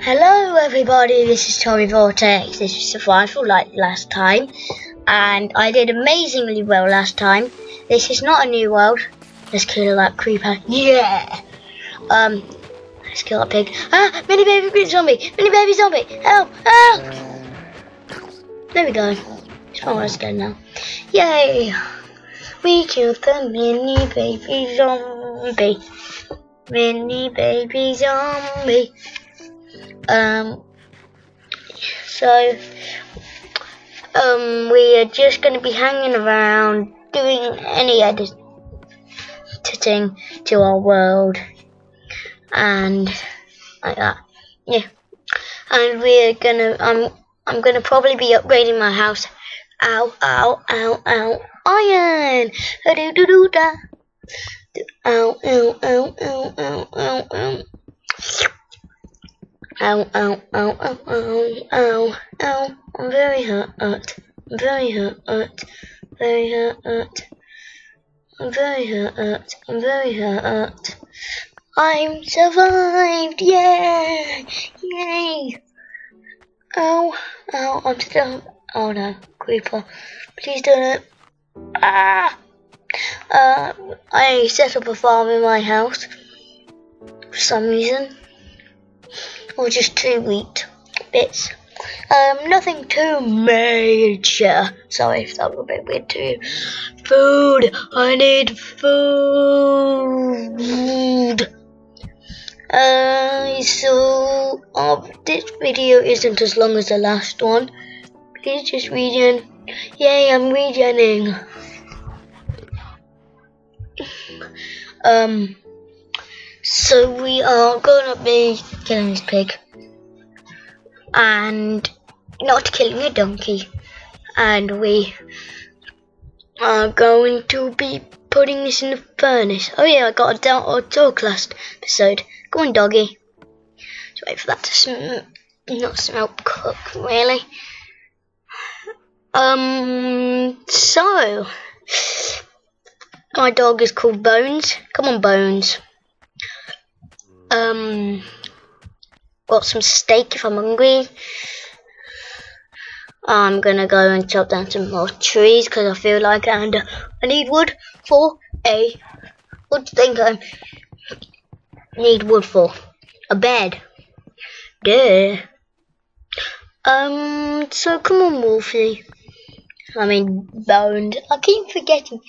Hello everybody, this is TommyVortex. This is survival like last time, and I did amazingly well last time. This is not a new world. Let's kill that creeper. Yeah! Let's kill that pig. Ah! Mini baby zombie! Mini baby zombie! Help! Help! There we go. It's fine, let's go now. Yay! We killed the mini baby zombie. Mini baby zombie. We are just going to be hanging around doing any editing to our world and like that. Yeah, and we're gonna I'm gonna probably be upgrading my house. Ow, ow, ow, ow, iron. Do do do da. Ow, ow, ow, ow, ow, ow, ow. Ow, ow, ow, ow, ow, ow, ow. I'm very hurt. I'm very hurt. Very hurt. I'm very hurt. I'm very hurt. I'm survived. Yeah! Yay! Ow, ow, I'm still. Oh no, creeper. Please don't. Ah! I set up a farm in my house for some reason. Or just 2 wheat bits. Nothing too major. Sorry if that was a bit weird to you. Food! I need food! So this video isn't as long as the last one. Please just regen. Yay, I'm regening. So we are gonna be killing this pig and not killing a donkey, and we are going to be putting this in the furnace. Oh yeah, I got a talk last episode. Go on, doggy. Just wait for that to not smell cooked, really. So my dog is called Bones. Come on, Bones. Got some steak if I'm hungry. I'm gonna go and chop down some more trees because I feel like it, and I need wood for what do you think I need wood for? A bed. Duh. So come on, Wolfie. I mean, Bones. I keep forgetting.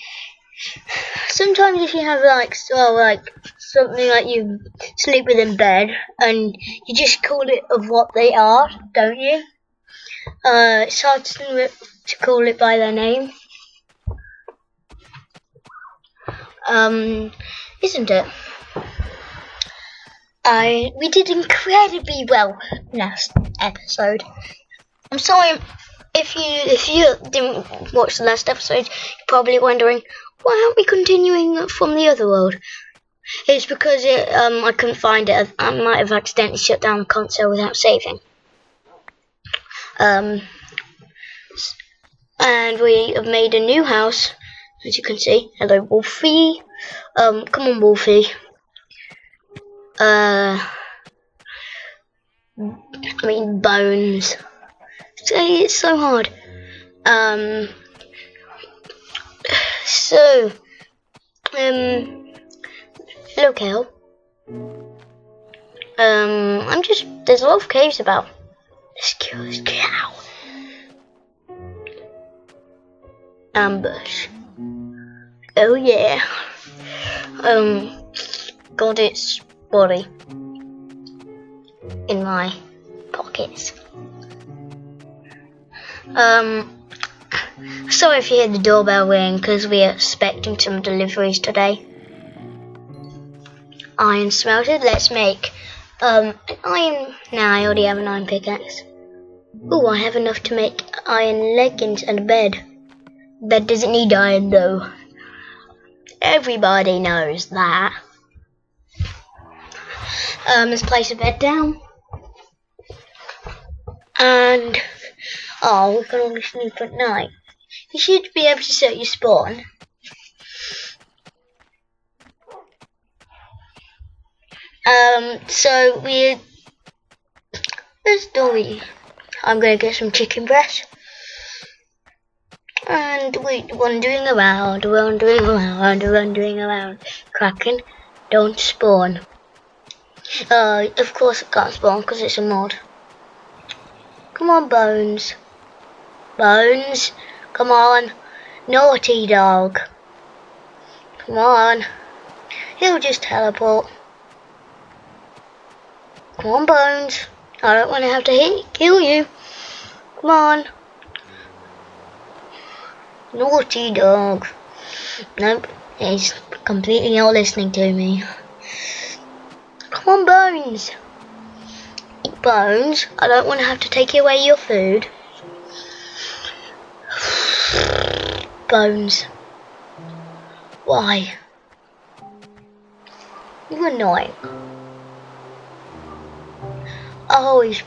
Sometimes if you have something like you sleep with in bed and you just call it of what they are, don't you? It's hard to call it by their name. Isn't it? We did incredibly well last episode. I'm sorry if you didn't watch the last episode, you're probably wondering, why aren't we continuing from the other world? It's because I couldn't find it. I might have accidentally shut down the console without saving. And we have made a new house, as you can see. Hello, Wolfie. Come on, Wolfie. Bones. It's so hard. Hello, Kel. There's a lot of caves about. Let's kill this cow. Ambush. Oh yeah. Got its body in my pockets. Sorry if you hear the doorbell ring, because we are expecting some deliveries today. Iron smelted. Let's make an iron. Now I already have an iron pickaxe. Oh, I have enough to make iron leggings and a bed. Bed doesn't need iron though. Everybody knows that. Let's place a bed down. And we can only sleep at night. You should be able to set your spawn. So we story. I'm gonna get some chicken breast. And we're wandering around. Kraken, don't spawn. Of course it can't spawn because it's a mod. Come on, Bones. Bones, come on. Naughty dog. Come on. He'll just teleport. Come on, Bones. I don't want to have to kill you. Come on. Naughty dog. Nope, he's completely not listening to me. Come on, Bones. Bones, I don't want to have to take away your food. Bones. Why? You're annoying. Oh, he's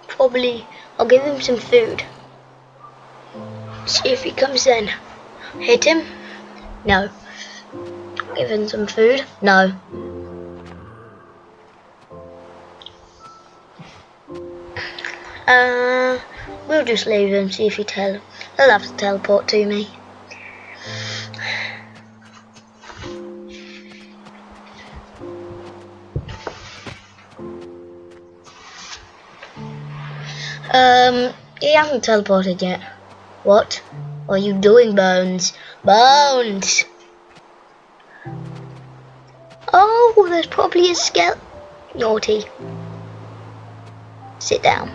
probably... I'll give him some food. See if he comes in. Hit him? No. Give him some food? No. We'll just leave him, see if he'll have to teleport to me. He hasn't teleported yet. What are you doing, Bones? Bones! Oh, there's probably a skeleton. Naughty. Sit down.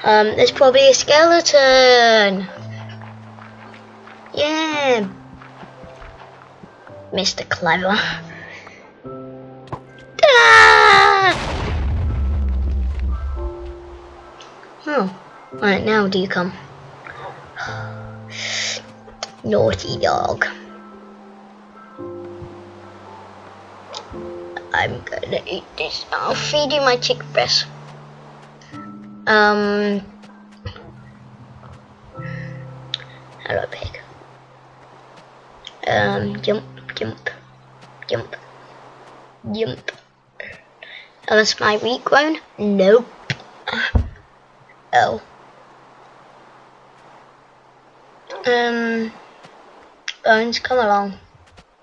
There's probably a skeleton. Yeah. Mr. Clever. Ah! Oh, right now do you come? Naughty dog. I'm gonna eat this. I'll feed you my chicken breast. Hello, pig. Jump. Unless my wheat grown? Nope. Oh. Bones, come along.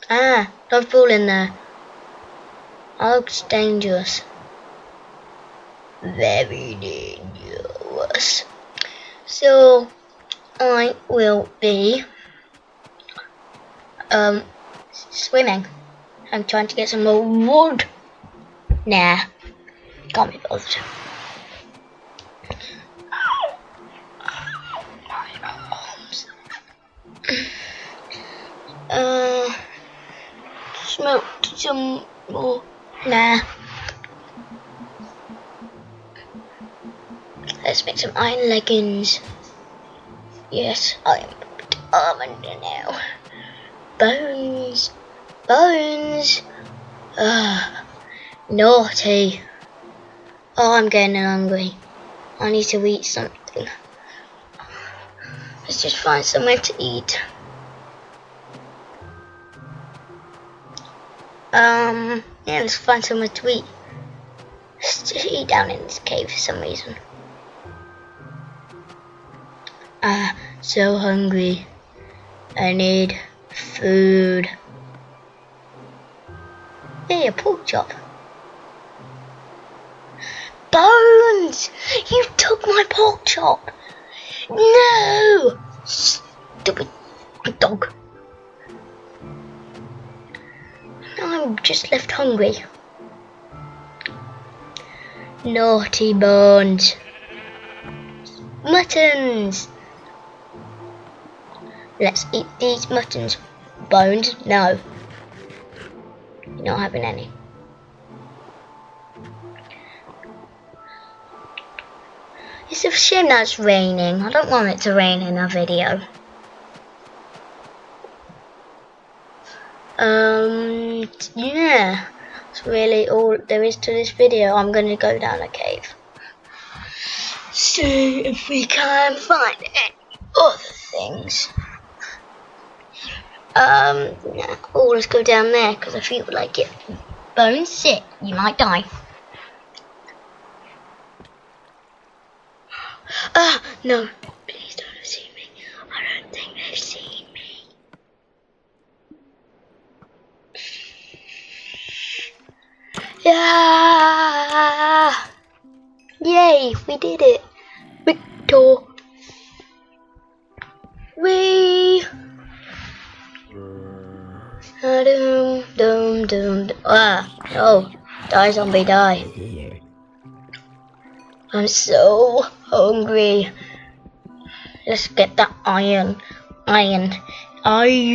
Ah, don't fall in there. That looks dangerous. Very dangerous. So, I will be swimming. I'm trying to get some more wood. Nah, can't be bothered. Smoked some more. Nah. Let's make some iron leggings. Yes, I am determined now. Bones. Bones. Naughty. Oh, I'm getting hungry. I need to eat something. Let's just find somewhere to eat. Yeah, let's find somewhere to eat. Let's just eat down in this cave for some reason. So hungry. I need food. Hey, a pork chop. Bones! You took my pork chop! No! Stupid dog. I'm just left hungry. Naughty Bones. Muttons! Let's eat these muttons. Bones? No. You're not having any. It's a shame that it's raining. I don't want it to rain in a video. Yeah. That's really all there is to this video. I'm going to go down a cave. See if we can find any other things. Yeah. Oh, let's go down there because I feel like it. Bones, sit. You might die. Ah, no. Please don't have seen me. I don't think they've seen me. Yeah! Yay, we did it. Victor. We. Dum dum dum. Ah, no. Die, zombie, die. I'm so hungry. Let's get that iron. Sorry. Iron.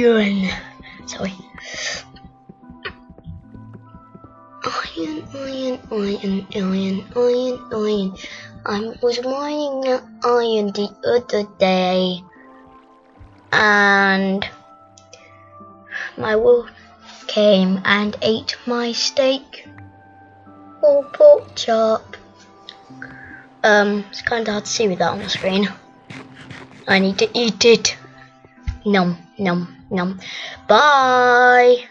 I was mining that iron the other day, and my wolf came and ate my steak or pork chop. It's kind of hard to see with that on the screen. I need to eat it. Nom nom nom. Bye.